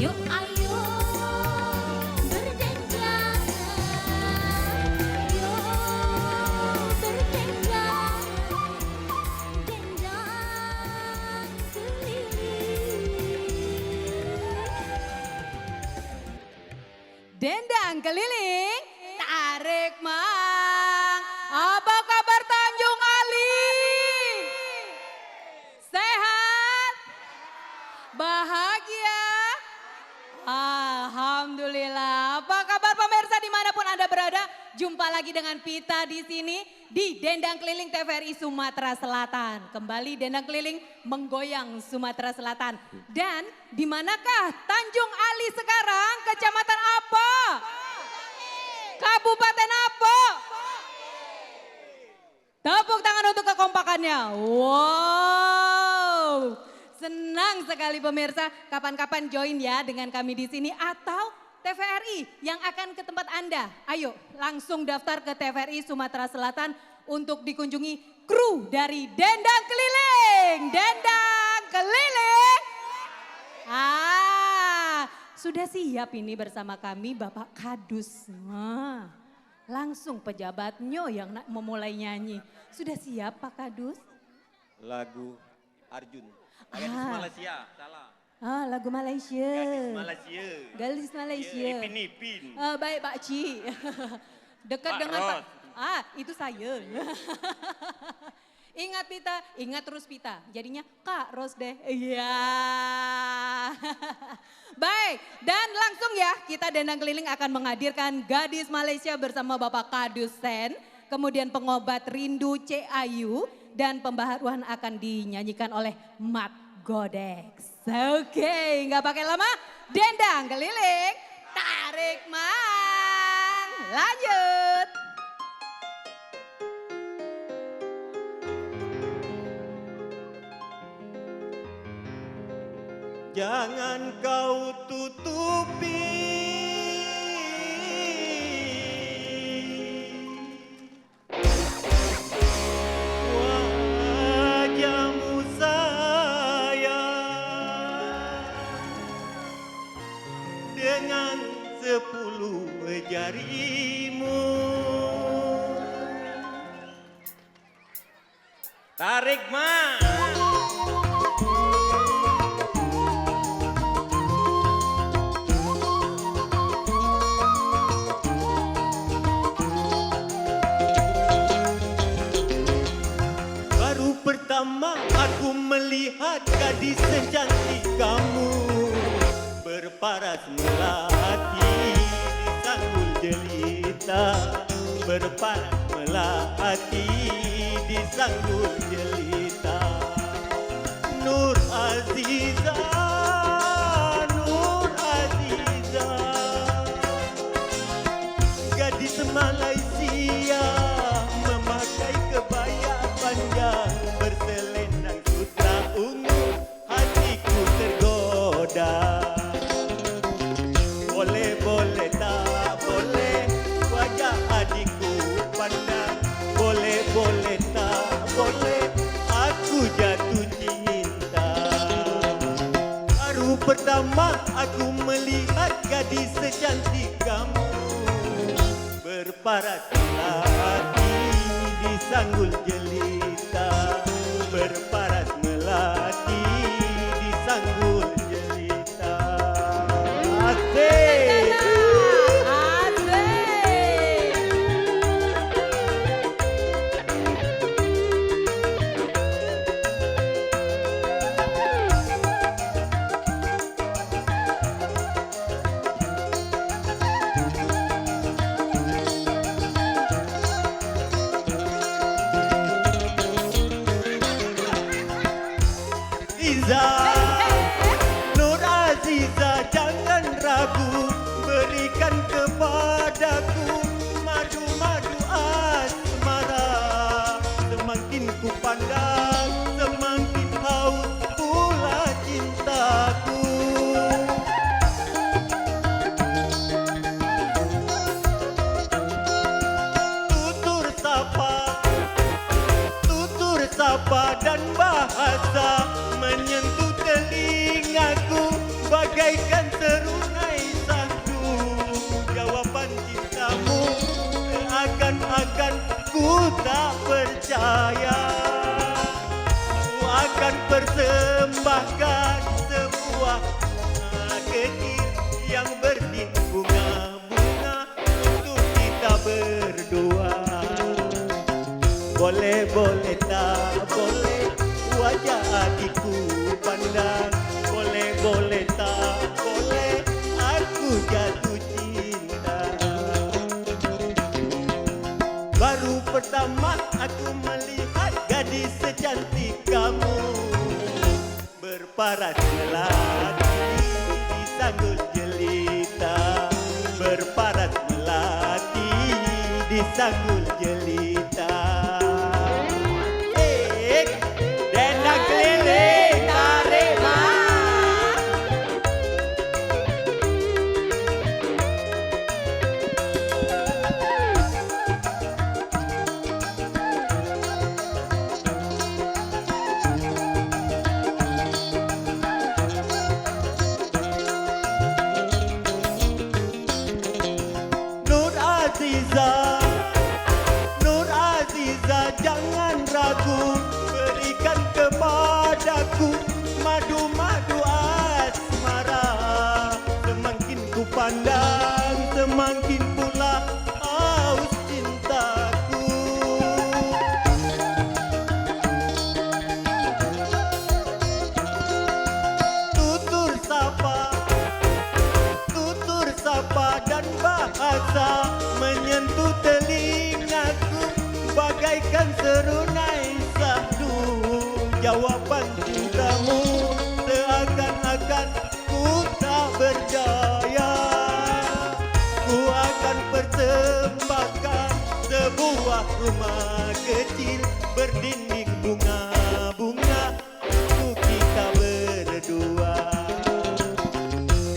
Yuk ayo berdenjangan, yuk berdenjangan, dendang keliling. Dendang keliling, tarik mang. Apa kabar Tanjung Ali? Sehat? Bahagia? Alhamdulillah. Apa kabar pemirsa dimanapun Anda berada? Jumpa lagi dengan Pita di sini di Dendang Keliling TVRI Sumatera Selatan. Kembali Dendang Keliling menggoyang Sumatera Selatan. Dan di manakah Tanjung Ali sekarang? Kecamatan apa? Kabupaten apa? Tepuk tangan untuk kekompakannya. Wow. Senang sekali pemirsa, kapan-kapan join ya dengan kami di sini atau TVRI yang akan ke tempat Anda. Ayo langsung daftar ke TVRI Sumatera Selatan untuk dikunjungi kru dari Dendang Keliling. Dendang Keliling. Sudah siap ini bersama kami Bapak Kadus. Langsung pejabatnya yang memulai nyanyi. Sudah siap Pak Kadus? Lagu Arjun. Gadis Malaysia, salah. Lagu Malaysia. Gadis Malaysia. Gadis Malaysia. Ipin-ipin. Baik Pak Ci. Dekat Pak dengan Ros. Pak. Itu saya. Ingat Pita, ingat terus Pita. Jadinya Kak Ros deh. Iya. Baik, dan langsung ya kita Dendang Keliling akan menghadirkan Gadis Malaysia bersama Bapak Kadus Sen. Kemudian pengobat rindu C. Ayu. Dan pembaharuan akan dinyanyikan oleh Mat Godex. Oke, nggak pakai lama. Dendang Keliling, tarik mang. Lanjut. Jangan kau tutupi wajahmu sayang dengan 10 jarimu. Tarik mang. Pertama aku melihat gadis secantik kamu berparas melati di sanggul jelita, berparas melati di sanggul jelita. Nur Aziza, Nur Aziza, gadis Malaysia memakai kebaya panjang berselendang sutra ungu, hatiku tergoda. Boleh, boleh, tak boleh, wajah adikku pandang. Boleh, boleh, tak boleh, aku jatuh cinta. Baru pertama aku melihat gadis secantik kamu berparas melati di sanggul jelita, berparas melati di sanggul jelita. Asik. Nur Aziza, jangan ragu. bagaikan sebuah bunga kecil yang berdiri bunga-bunga untuk kita berdua. Boleh, boleh, tak boleh wajah adikku pandang. Boleh, boleh, tak boleh aku jatuh cinta. Baru pertama aku melihat gadis secantik kamu, berparas melati di sanggul jelita, berparas melati di sanggul jelita. Dendang keliling tarik mak. Nur Aziza, Nur Aziza, jangan ragu, berikan kepadaku madu-madu asmara. Semakin ku pandang, semakin pula haus cintaku. Tutur sapa dan bahasa menyentuh telingaku bagaikan serunai sahdu. Jawaban cintamu seakan-akan ku tak berdaya. Ku akan persembahkan sebuah rumah kecil berdinding bunga-bunga untuk kita berdua.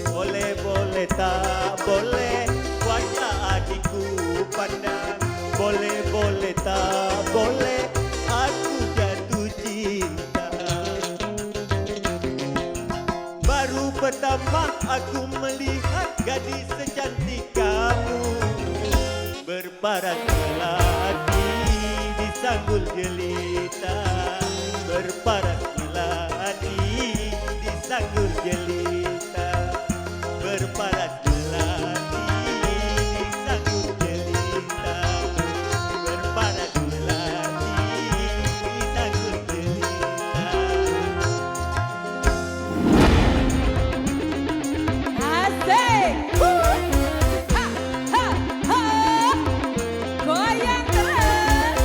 Boleh, boleh, tak boleh wajah adikku pandang. Boleh, boleh, tak boleh aku jatuh cinta. Baru pertama aku melihat gadis secantik kamu, berparas melati di sanggul jelita, berparas melati di sanggul jelita, berparas melati di sanggul jelita, berparas melati di sanggul jelita. Asik. Ha, ha, ha. Goyang terus.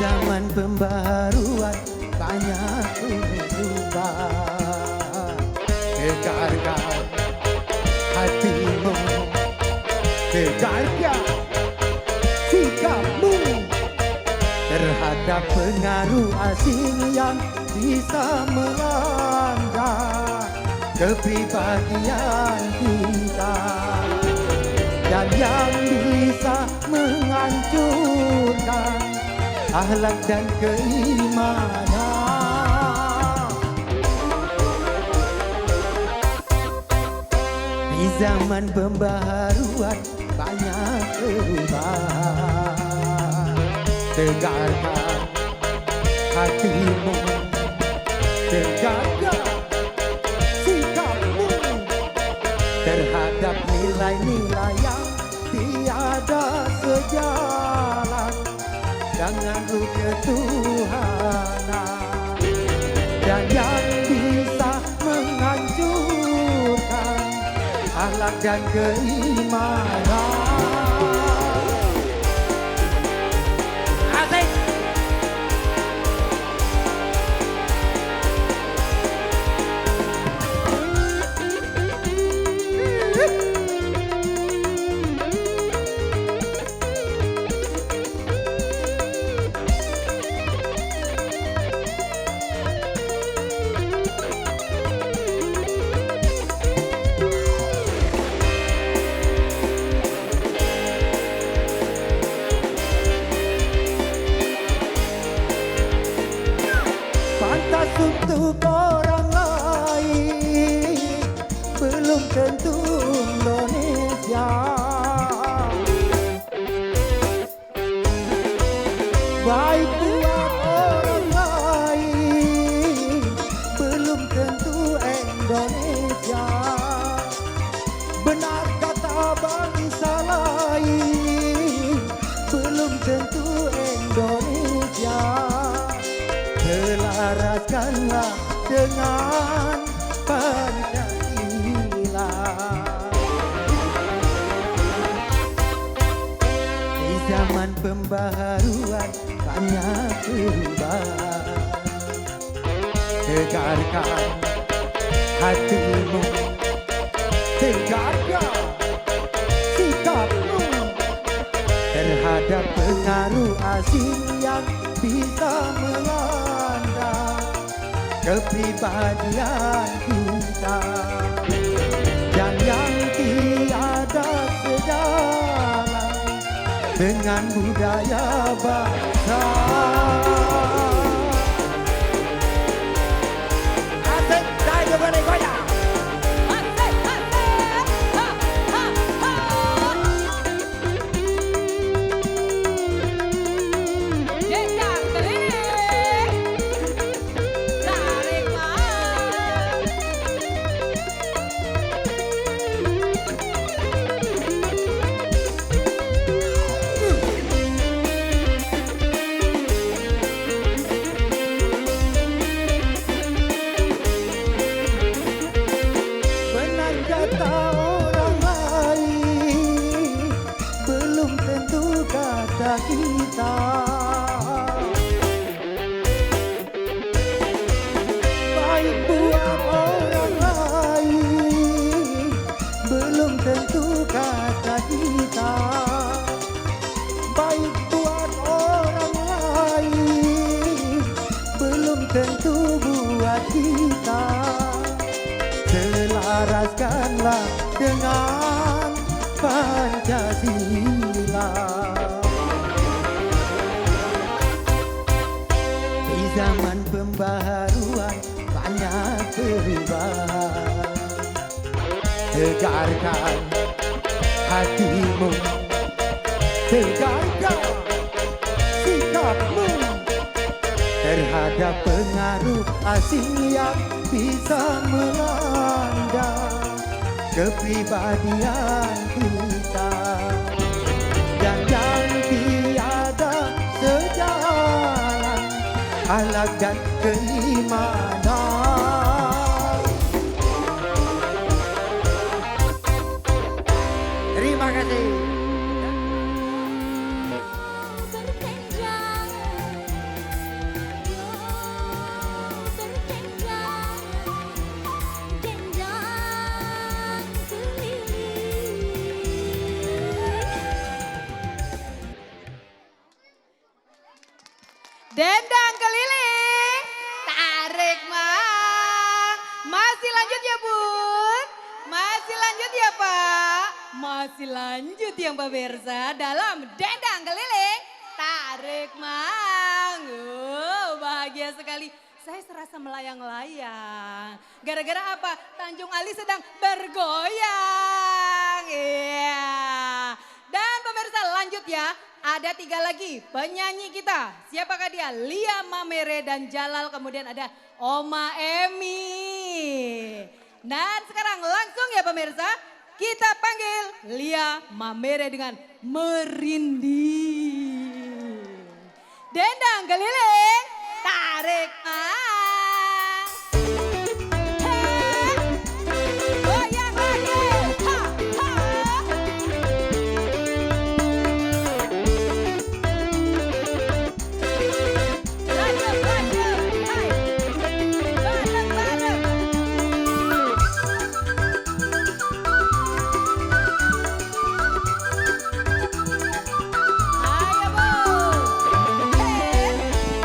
zaman pembaharuan banyak perubahan. Tegarkan hatimu, tegarkan sikapmu terhadap pengaruh asing yang bisa melanda kepribadian kita dan yang bisa menghancurkan akhlak dan keimanan. Di zaman pembaharuan banyak perubahan. Tegarkan hatimu, tegarkan sikapmu terhadap nilai-nilai yang tiada sejalan dengan ruh ketuhanan dan yang bisa menghancurkan akhlak dan keimanan. Asik. Pantas untuk orang lain, belum tentu Indonesia. Baik buat orang lain, belum tentu Indonesia. Benar kata bangsa lain, belum tentu Indonesia. Selaraskanlah dengan Pancasila. Di zaman pembaharuan banyak perubahan. Tegarkan hatimu, tegarkan sikapmu terhadap pengaruh asing yang bisa melanda kepribadian kita dan yang tiada sejalan dengan budaya bangsa. Asik, saya boleh goyang. Asik, asik, ha, ha, ha. Jejak keliling, tarik mas. Benar kata orang lain, belum tentu kata kita. Baik buat orang lain, belum tentu kata kita. Baik buat orang lain, belum tentu buat kita. Selaraskanlah dengan Pancasila. Di zaman pembaharuan banyak perubahan. Tegarkan hatimu, tegarkan sikapmu terhadap pengaruh asing yang bisa melanda kepribadian kita dan yang tiada sejalan akhlak dan keimanan. Terima kasih. Berpenjang Dendang keliling, tarik mang. Masih lanjut ya Bun? Masih lanjut ya Pak? Masih lanjut ya pemirsa dalam dendang keliling, tarik mang. Bahagia sekali. Saya serasa melayang-layang. Gara-gara apa? Tanjung Ali sedang bergoyang. Iya. Dan pemirsa lanjut ya. Ada 3 lagi penyanyi kita. Siapakah dia? Lia Mamere dan Jalal. Kemudian ada Oma Emi. Dan sekarang langsung ya pemirsa. Kita panggil Lia Mamere dengan Merinding. Dendang keliling, tarik mang. Hei, goyang lagi. Ha, ha. Lanjut, lanjut. Hai. Bareng-bareng. Ayo Bu. Hei.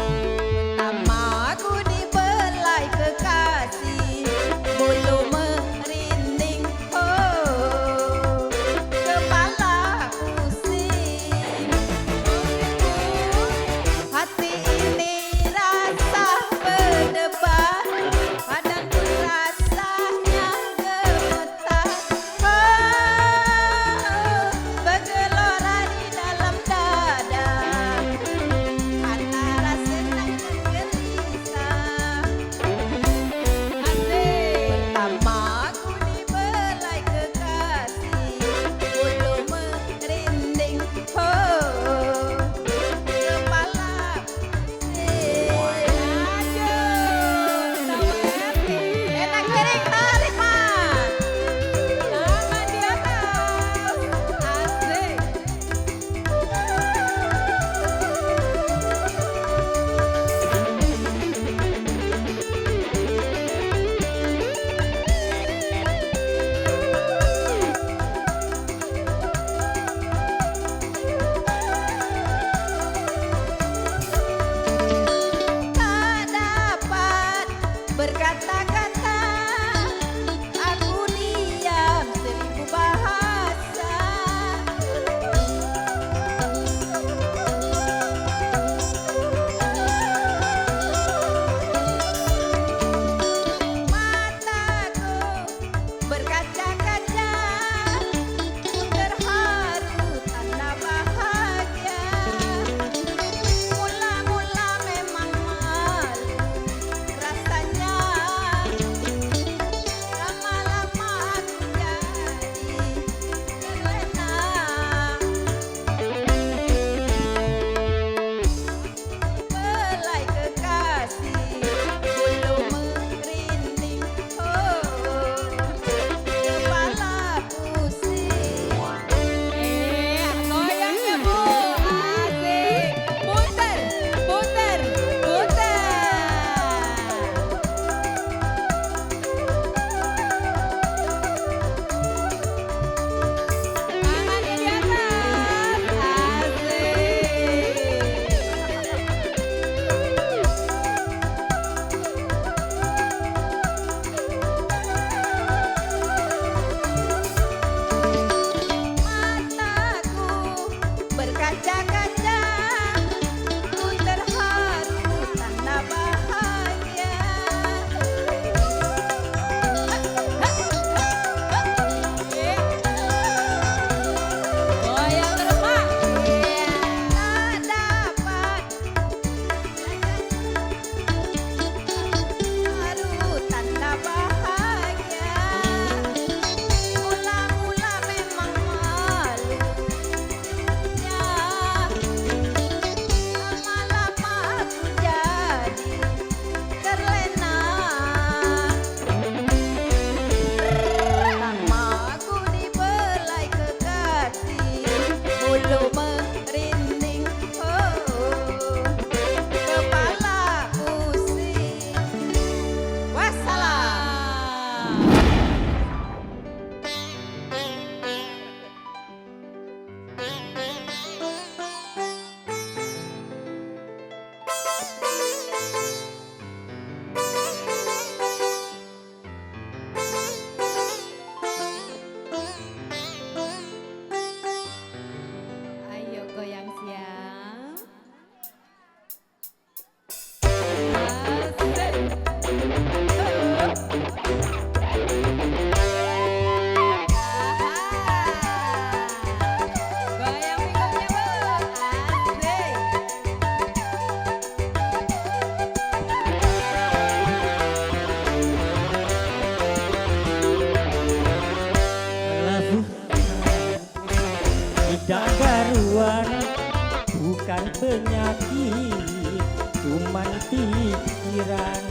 bukan penyakit, cuman pikiran.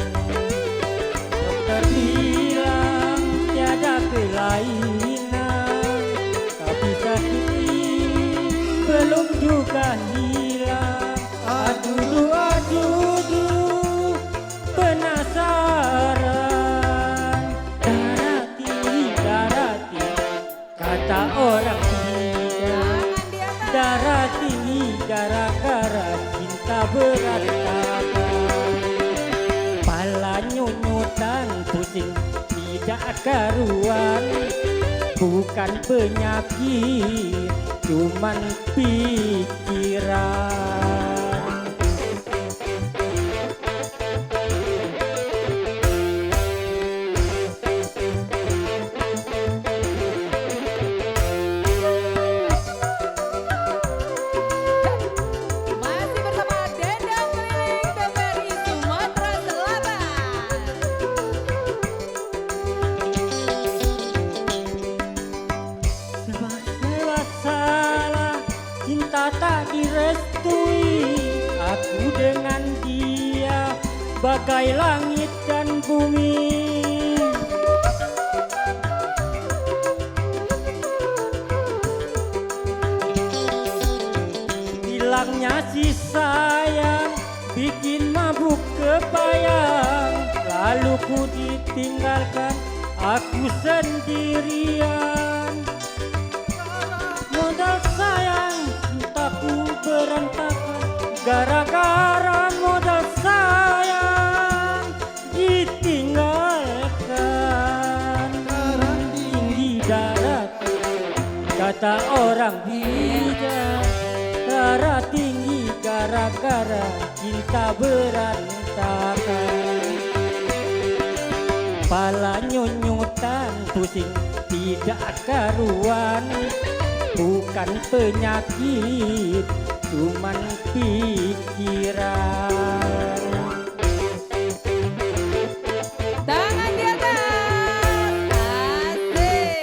Dokter bilang tiada kelainan, tapi sakit ini belum juga hilang. Aduh, aduh, penasaran. Darah tinggi, kata orang tidak. Darah tinggi gara-gara cinta berantakan. Pala nyunyutan pusing tidak karuan, bukan penyakit, cuman pikiran. Masih bersama Dendang Keliling TVRI Sumatera Selatan. Serba salah, cinta tak direstui. Aku dengan dia bagai langit dan bumi. Hilangnya si sayang bikin mabuk kebayang. Lalu ku ditinggalkan, aku sendirian. Modal sayang, cintaku berantakan. Gara-gara modal sayang ditinggalkan. Darah tinggi, kata orang bijak. Darah tinggi gara-gara cinta berantakan. Pala nyunyutan pusing tidak karuan, bukan penyakit, cuman pikiran. Tangan di atas. Asik.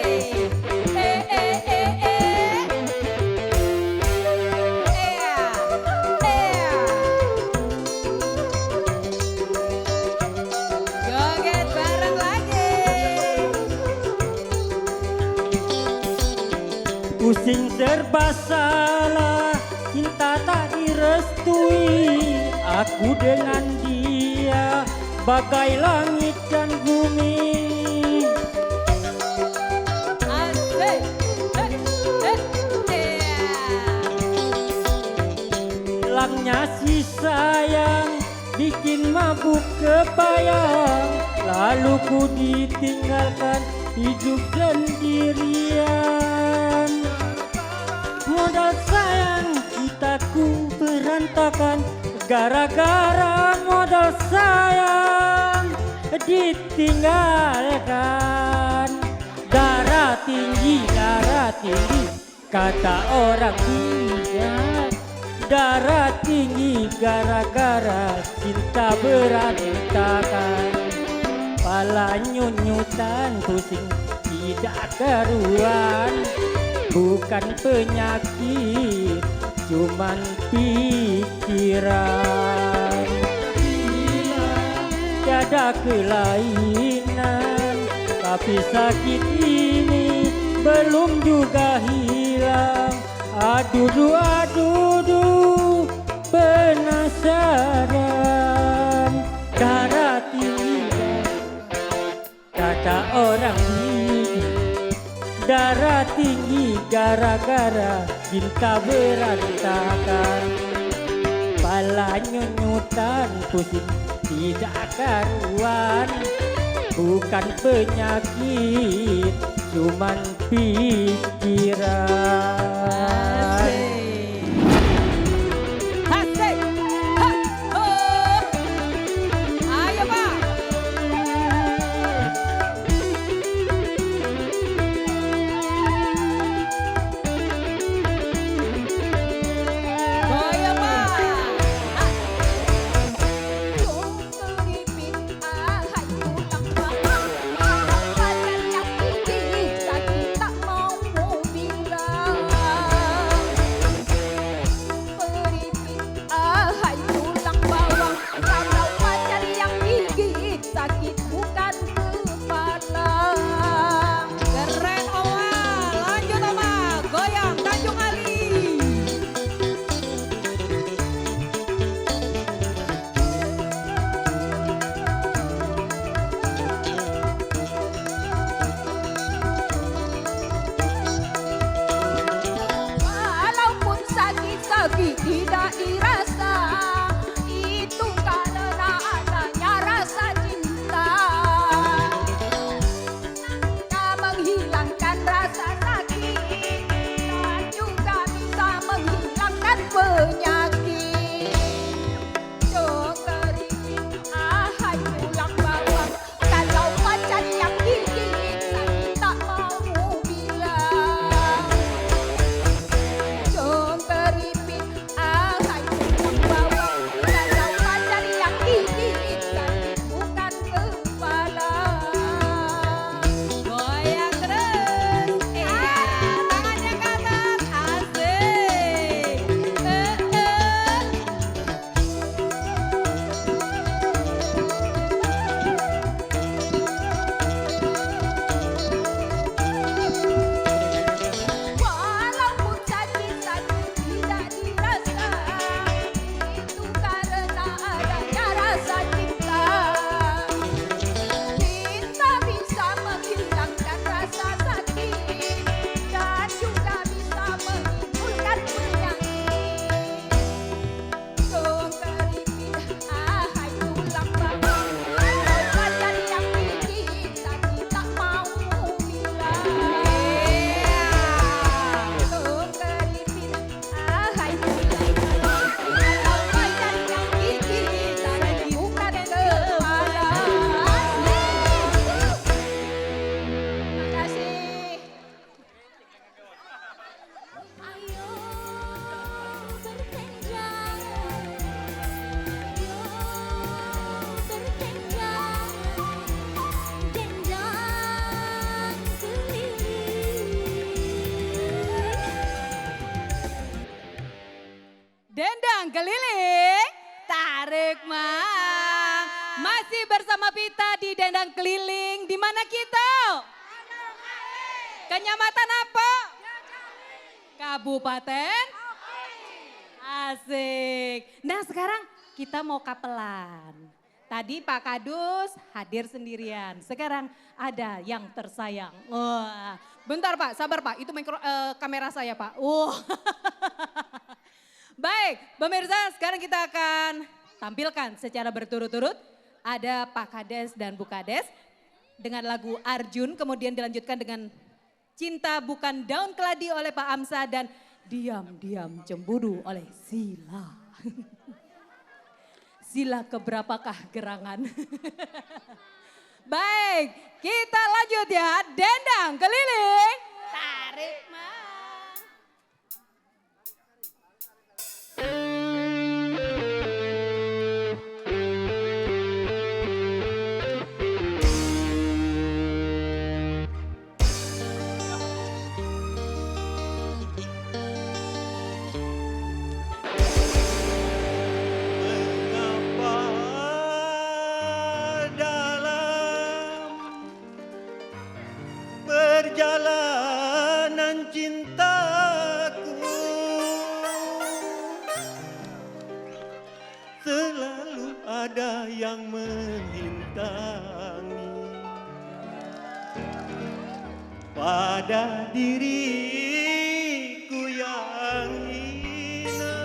Joget bareng lagi. Pusing serba salah, cinta tak direstui. Aku dengan dia bagai langit dan bumi. Asik. Hilangnya si sayang bikin mabuk kebayang. Lalu ku ditinggalkan hidup sendirian. Modal sayang cintaku berantakan. Gara-gara modal sayang ditinggalkan. Darah tinggi, kata orang bijak. Darah tinggi gara-gara cinta berantakan. Pala nyunyutan pusing tidak karuan, bukan penyakit, cuman pikiran. Tiada kelainan, tapi sakit ini belum juga hilang. Aduh, aduh, penasaran. Darah tinggi, kata orang bijak. Darah tinggi gara-gara cinta berantakan. Pala nyunyutan pusing tidak karuan, bukan penyakit, cuman pikiran. Asik. Ha, oh. Ayo, Pak. Goyang, Pak. Ha. keliling, tarik mang. Masih bersama Pita di dendang keliling. Di mana kita? Kecamatan apa? Kabupaten? Asik. Nah sekarang kita mau kapelan. Tadi Pak Kadus hadir sendirian. Sekarang ada yang tersayang. Wah, bentar Pak, sabar Pak. Itu kamera saya Pak. Baik, pemirsa sekarang kita akan tampilkan secara berturut-turut. Ada Pak Kades dan Bu Kades dengan lagu Arjun. Kemudian dilanjutkan dengan Cinta Bukan Daun Keladi oleh Pak Amsa dan Diam-Diam Cemburu oleh Sila. Sila keberapakah gerangan? Baik, kita lanjut ya. Dendang keliling. Tarik mang. Mengapa dalam perjalanan cintaku selalu ada yang menghintangi pada diriku yang hina.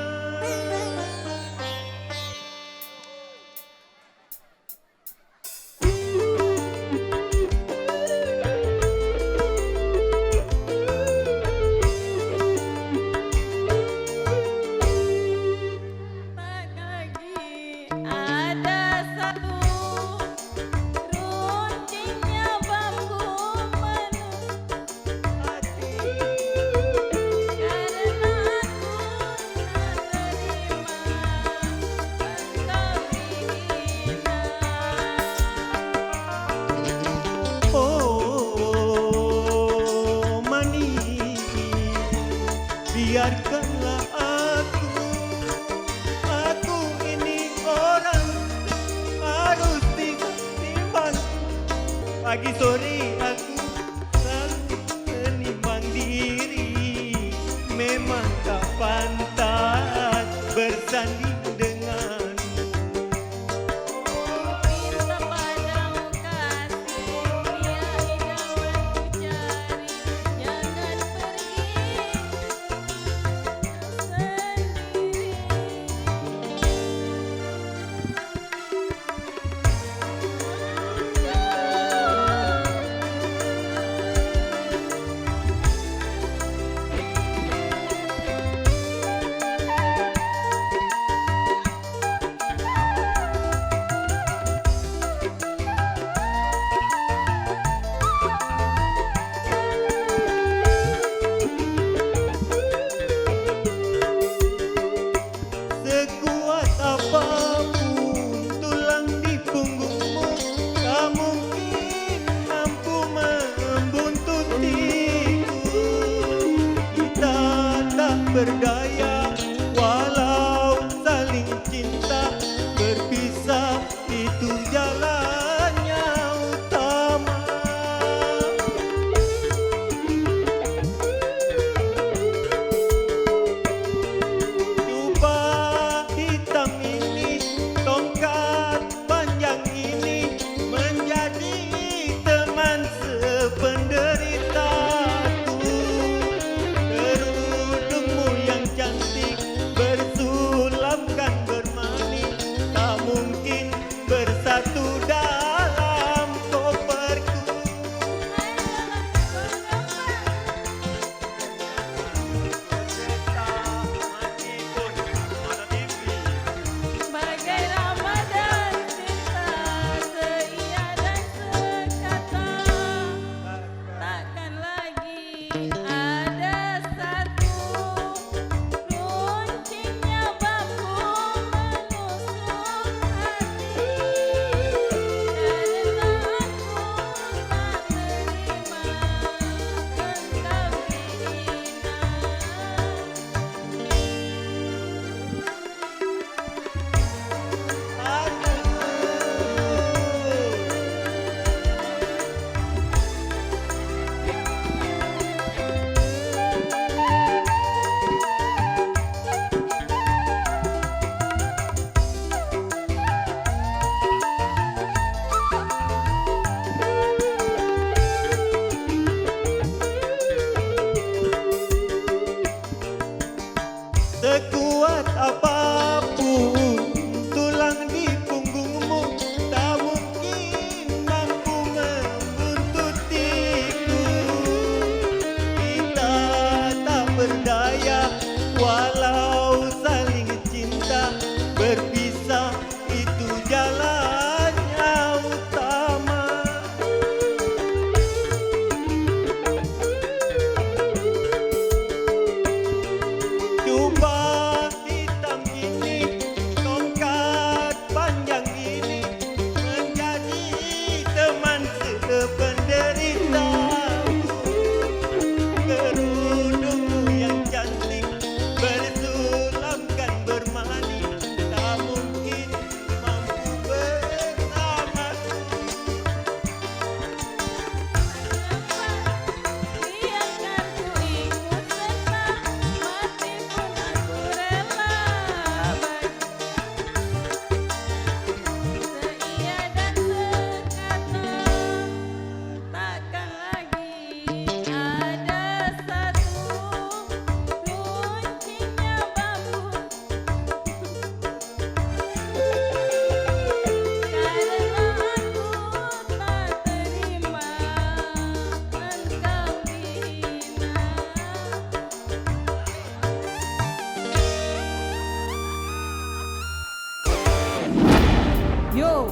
Lagi ada satu runcingnya bambu menusuk hati karena aku tak terima engkau dihina. Oh manis, biarkanlah aku ini orang harus ditimbang. Pagi sore aku selalu menimbang diri, memang tak pantas bersanding denganmu. Minta padamu kasih, dia idamanku cari, jangan pergi sendiri. Sekuat apapun tulang di punggungmu, tak mungkin mampu membuntutiku. Kita tak berdaya walau saling cinta, berpisah itu jalannya utama. Jubah hitam ini, tongkat panjang ini, menjadi teman sependeritaku. Kerudungmu yang cantik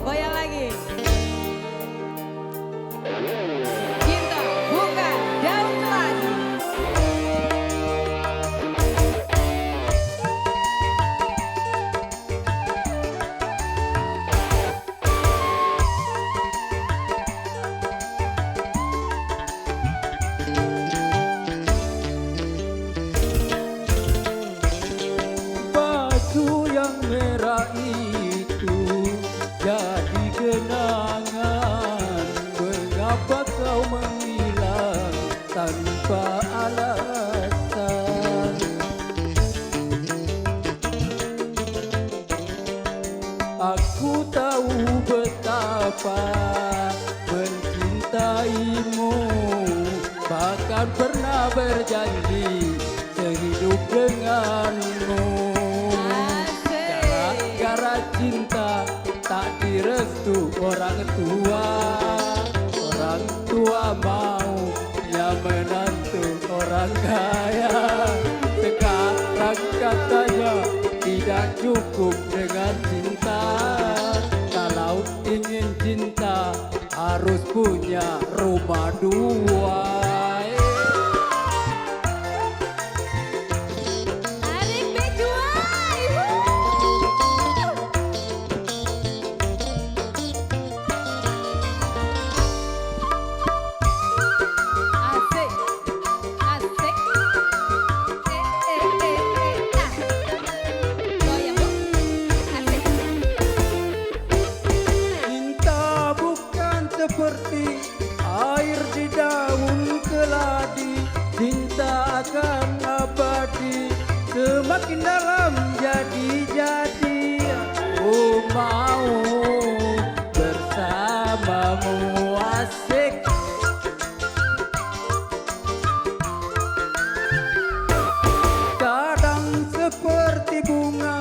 goyang lagi. Cinta bukan daun seladi. Baju yang merah itu jadi kenangan. Mengapa kau menghilang tanpa alasan? Aku tahu betapa mencintaimu, bahkan pernah berjanji sehidup denganmu. Gara-gara cinta tak direstu orang tua. Orang tua mau ya menantu orang kaya. Sekarang katanya tidak cukup dengan cinta. Kalau ingin cinta harus punya rumah dua. Adik Bejuai. Asik. Asik. Nah. Goyang, Bu. Asik. Cinta bukan seperti air di daun keladi. Cinta akan abadi, semakin dalam jadi-jadi. Aku mau bersamamu, asik. Kadang seperti bunga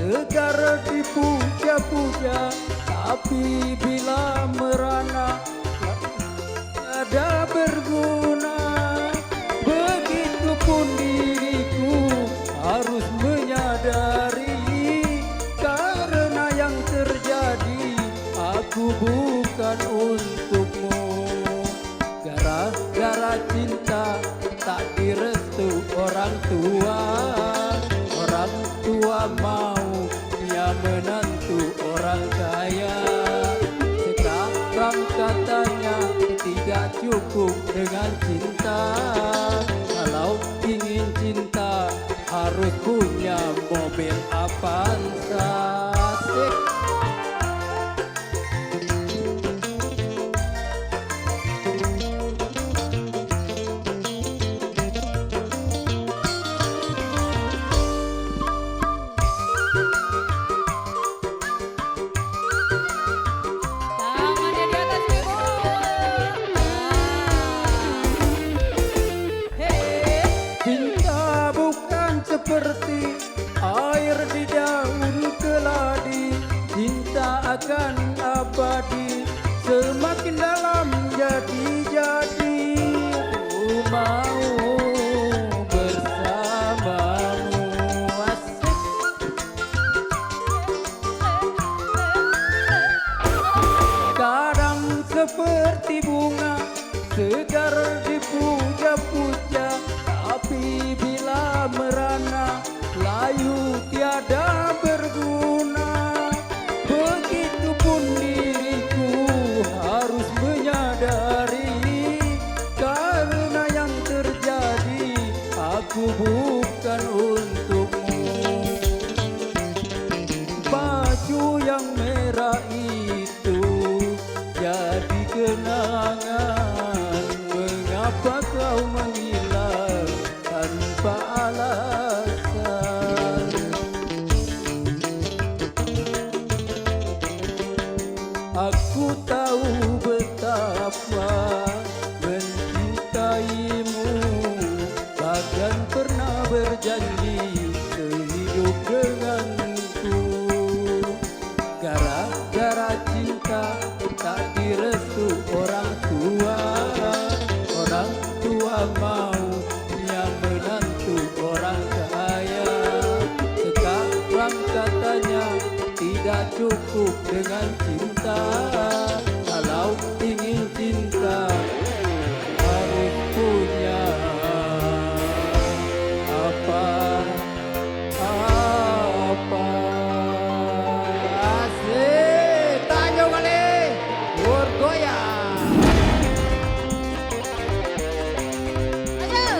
segar dipuja-puja, tapi bila merana ada berguna. Begitupun diriku harus menyadari, karena yang terjadi aku bukan untukmu. Gara-gara cinta tak direstu orang tua. Orang tua mau dia menantu orang kaya. Sekarang katanya tidak cukup dengan cinta. Kalau ingin cinta harus punya mobil Avanza. Asik. Tangannya di atas, Ibu. Hei. Cinta bukan seperti air di daun keladi. Cinta akan abadi, semakin dalam jadi-jadi. Aku mau bersamamu, asik. Kadang seperti bunga segar dipuja-puja, tapi bila merana layu tiada berguna. Begitupun diriku harus menyadari, karena yang terjadi aku bukan untukmu. Baju yang merah itu jadi kenangan. Mengapa kau menghilang tanpa alasan? Aku tahu betapa mencintaimu, bahkan pernah berjanji sehidup denganku. Gara-gara cinta tak direstu orang tua. Orang tua mau dia menantu orang kaya. Sekarang katanya tidak tidak cukup dengan cinta. Kalau ingin cinta harus punya apa. Asik, Tanjung kali bergoyang. Ayo.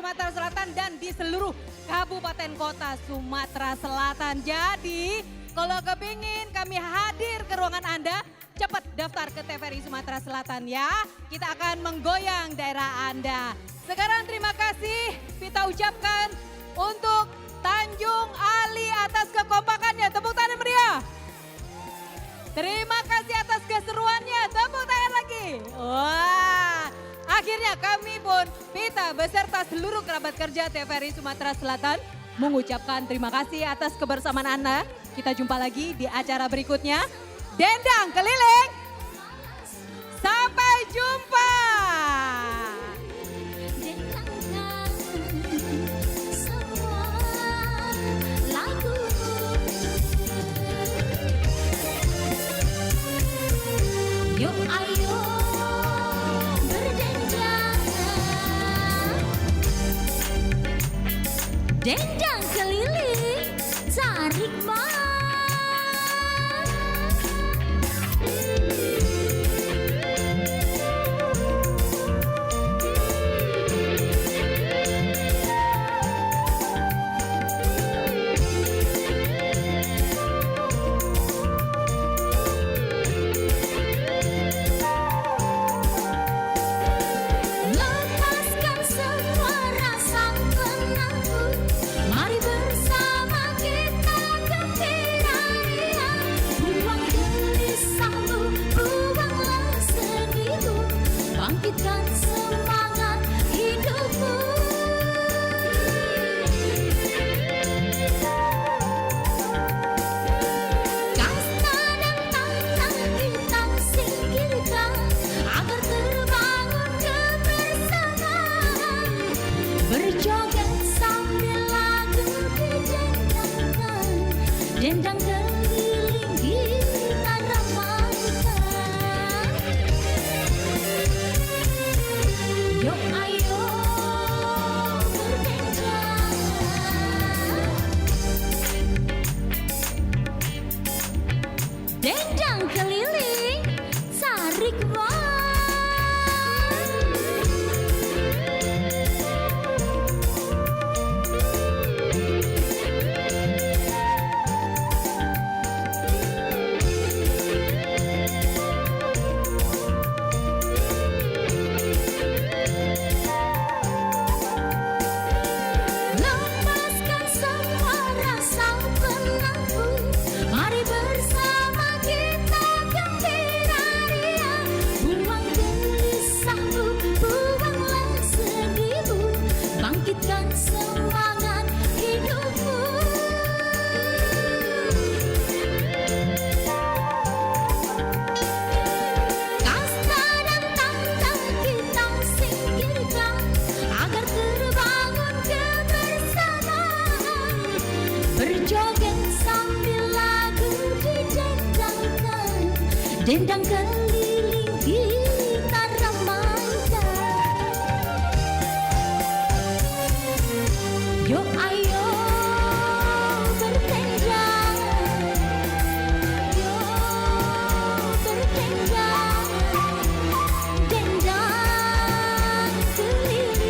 Sumatera Selatan dan di seluruh kabupaten kota Sumatera Selatan. Jadi kalau kepingin kami hadir ke ruangan Anda, cepat daftar ke TVRI Sumatera Selatan ya. Kita akan menggoyang daerah Anda. Sekarang terima kasih kita ucapkan untuk Tanjung Ali atas kekompakannya. Tepuk tangan meriah. Terima kasih atas keseruannya. Tepuk tangan lagi. Wah, akhirnya kami pun Pita beserta seluruh kerabat kerja TVRI Sumatera Selatan mengucapkan terima kasih atas kebersamaan Anda. Kita jumpa lagi di acara berikutnya. Dendang keliling. Sampai jumpa. Yuk ayo berdendang, dendang keliling tarik mas. Lepaskan semua rasa penanggung, mari bersama kita gembira ria. Buang gelisahmu, buanglah sedihmu, bangkitkan semangat hidupmu. Kasta dan tantang kita singkirkan, agar terbangun kebersamaan. Berjoget sambil lagu didendangkan, dendang keliling gitar ramaikan. Yuk ayo berdendang, dendang keliling tarik mas. Lepaskan semua rasa penanggung, mari bersama kita gembira ria. Buang gelisahmu, buanglah sedihmu, bangkitkan semangat hidupmu. Kasta dan tantang kita singkirkan, agar terbangun kebersamaan. Berjoget sambil lagu didendangkan, dendang keliling